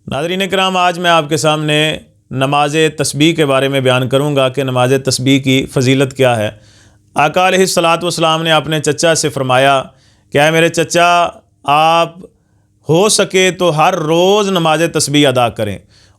ناظرین کرام، آج میں آپ کے سامنے نماز تسبیح کے بارے میں بیان کروں گا کہ نماز تسبیح کی فضیلت کیا ہے۔ آقا علیہ الصلاۃ والسلام نے اپنے چچا سے فرمایا کہ اے میرے چچا، آپ ہو سکے تو ہر روز نماز تسبیح ادا کریں،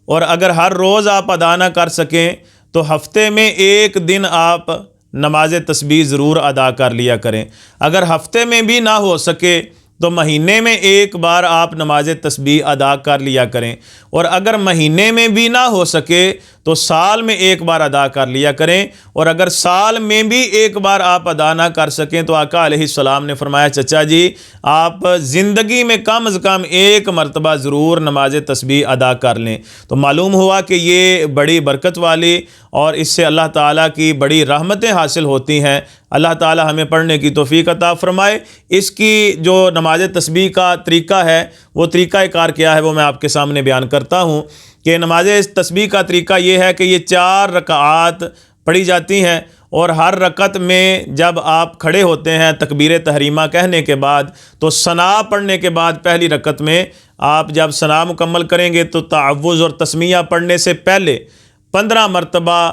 اور اگر ہر روز آپ ادا نہ کر سکیں تو ہفتے میں ایک دن آپ نماز تسبیح ضرور ادا کر لیا کریں۔ اگر ہفتے میں بھی نہ ہو سکے تو مہینے میں ایک بار آپ نماز تسبیح ادا کر لیا کریں، اور اگر مہینے میں بھی نہ ہو سکے تو سال میں ایک بار ادا کر لیا کریں، اور اگر سال میں بھی ایک بار آپ ادا نہ کر سکیں تو آقا علیہ السلام نے فرمایا چچا جی، آپ زندگی میں کم از کم ایک مرتبہ ضرور نماز تسبیح ادا کر لیں۔ تو معلوم ہوا کہ یہ بڑی برکت والی اور اس سے اللہ تعالیٰ کی بڑی رحمتیں حاصل ہوتی ہیں۔ اللہ تعالیٰ ہمیں پڑھنے کی توفیق عطا فرمائے۔ اس کی جو نماز تسبیح کا طریقہ ہے، وہ طریقہ کار کیا ہے، وہ میں آپ کے سامنے بیان کرتا ہوں کہ نماز تسبیح کا طریقہ یہ ہے کہ یہ 4 رکعات پڑھی جاتی ہیں، اور ہر رکعت میں جب آپ کھڑے ہوتے ہیں تکبیر تحریمہ کہنے کے بعد، تو ثنا پڑھنے کے بعد پہلی رکعت میں آپ جب ثنا مکمل کریں گے تو تعوذ اور تسمیہ پڑھنے سے پہلے 15 مرتبہ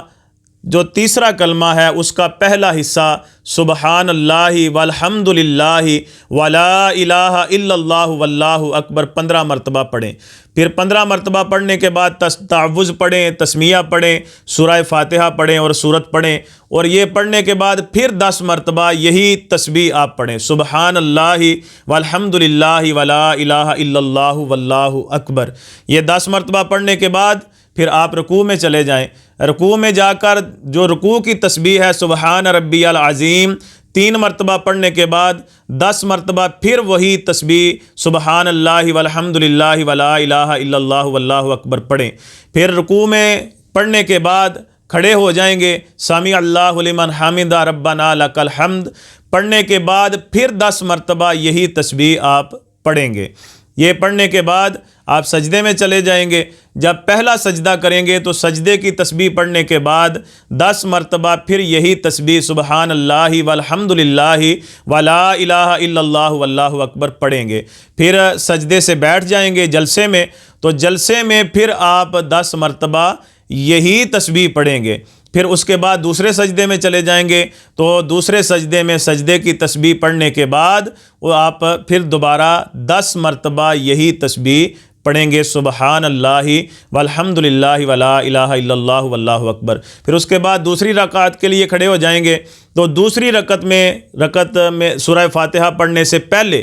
جو تیسرا کلمہ ہے اس کا پہلا حصہ سبحان اللہ والحمد للہ ولا الہ الا اللہ واللہ اکبر 15 مرتبہ پڑھیں۔ پھر 15 مرتبہ پڑھنے کے بعد تعوذ پڑھیں، تسمیہ پڑھیں، سورہ فاتحہ پڑھیں اور سورت پڑھیں، اور یہ پڑھنے کے بعد پھر 10 مرتبہ یہی تسبیح آپ پڑھیں، سبحان اللہ والحمد للہ ولا الہ الا اللہ واللہ اکبر۔ یہ 10 مرتبہ پڑھنے کے بعد پھر آپ رکوع میں چلے جائیں۔ رکوع میں جا کر جو رکوع کی تسبیح ہے سبحان ربی العظیم 3 مرتبہ پڑھنے کے بعد 10 مرتبہ پھر وہی تسبیح سبحان اللہ والحمد للہ ولا الہ الا اللہ واللہ اکبر پڑھیں۔ پھر رکوع میں پڑھنے کے بعد کھڑے ہو جائیں گے، سمیع اللہ لمن حمدہ ربنا لک الحمد پڑھنے کے بعد پھر 10 مرتبہ یہی تسبیح آپ پڑھیں گے۔ یہ پڑھنے کے بعد آپ سجدے میں چلے جائیں گے۔ جب پہلا سجدہ کریں گے تو سجدے کی تسبیح پڑھنے کے بعد 10 مرتبہ پھر یہی تسبیح سبحان اللہ والحمد للہ ولا الہ الا اللہ واللہ اکبر پڑھیں گے۔ پھر سجدے سے بیٹھ جائیں گے جلسے میں، تو جلسے میں پھر آپ 10 مرتبہ یہی تسبیح پڑھیں گے۔ پھر اس کے بعد دوسرے سجدے میں چلے جائیں گے، تو دوسرے سجدے میں سجدے کی تسبیح پڑھنے کے بعد وہ آپ پھر دوبارہ 10 مرتبہ یہی تسبیح پڑھیں گے سبحان اللہ والحمد للہ ولا الہ الا اللہ واللہ اکبر۔ پھر اس کے بعد دوسری رکعت کے لیے کھڑے ہو جائیں گے، تو دوسری رکعت میں سورہ فاتحہ پڑھنے سے پہلے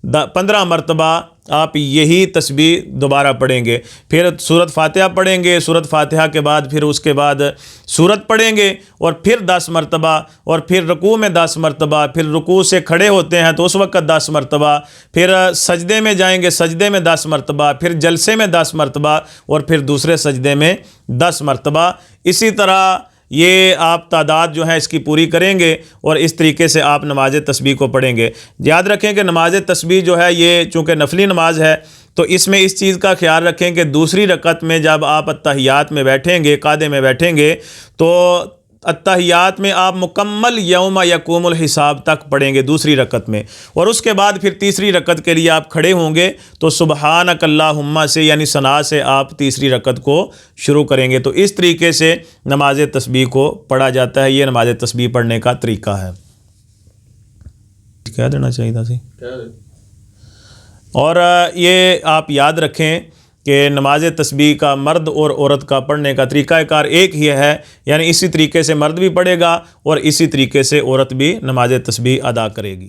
15 مرتبہ آپ یہی تسبیح دوبارہ پڑھیں گے۔ پھر سورت فاتحہ پڑھیں گے، سورت فاتحہ کے بعد پھر اس کے بعد سورت پڑھیں گے، اور پھر 10 مرتبہ، اور پھر رکوع میں 10 مرتبہ، پھر رکوع سے کھڑے ہوتے ہیں تو اس وقت 10 مرتبہ، پھر سجدے میں جائیں گے، سجدے میں 10 مرتبہ، پھر جلسے میں 10 مرتبہ، اور پھر دوسرے سجدے میں 10 مرتبہ۔ اسی طرح یہ آپ تعداد جو ہے اس کی پوری کریں گے، اور اس طریقے سے آپ نماز تسبیح کو پڑھیں گے۔ یاد رکھیں کہ نماز تسبیح جو ہے یہ چونکہ نفلی نماز ہے، تو اس میں اس چیز کا خیال رکھیں کہ دوسری رکعت میں جب آپ اتحیات میں بیٹھیں گے، قعدے میں بیٹھیں گے، تو اتحیات میں آپ مکمل یوم یقوم الحساب تک پڑھیں گے دوسری رکعت میں، اور اس کے بعد پھر تیسری رکعت کے لیے آپ کھڑے ہوں گے تو سبحانک اللہم سے یعنی ثنا سے آپ تیسری رکعت کو شروع کریں گے۔ تو اس طریقے سے نماز تسبیح کو پڑھا جاتا ہے۔ یہ نماز تسبیح پڑھنے کا طریقہ ہے۔ کہہ دینا چاہیے تھا سی۔ اور یہ آپ یاد رکھیں کہ نماز تسبیح کا مرد اور عورت کا پڑھنے کا طریقہ کار ایک ہی ہے، یعنی اسی طریقے سے مرد بھی پڑھے گا اور اسی طریقے سے عورت بھی نماز تسبیح ادا کرے گی۔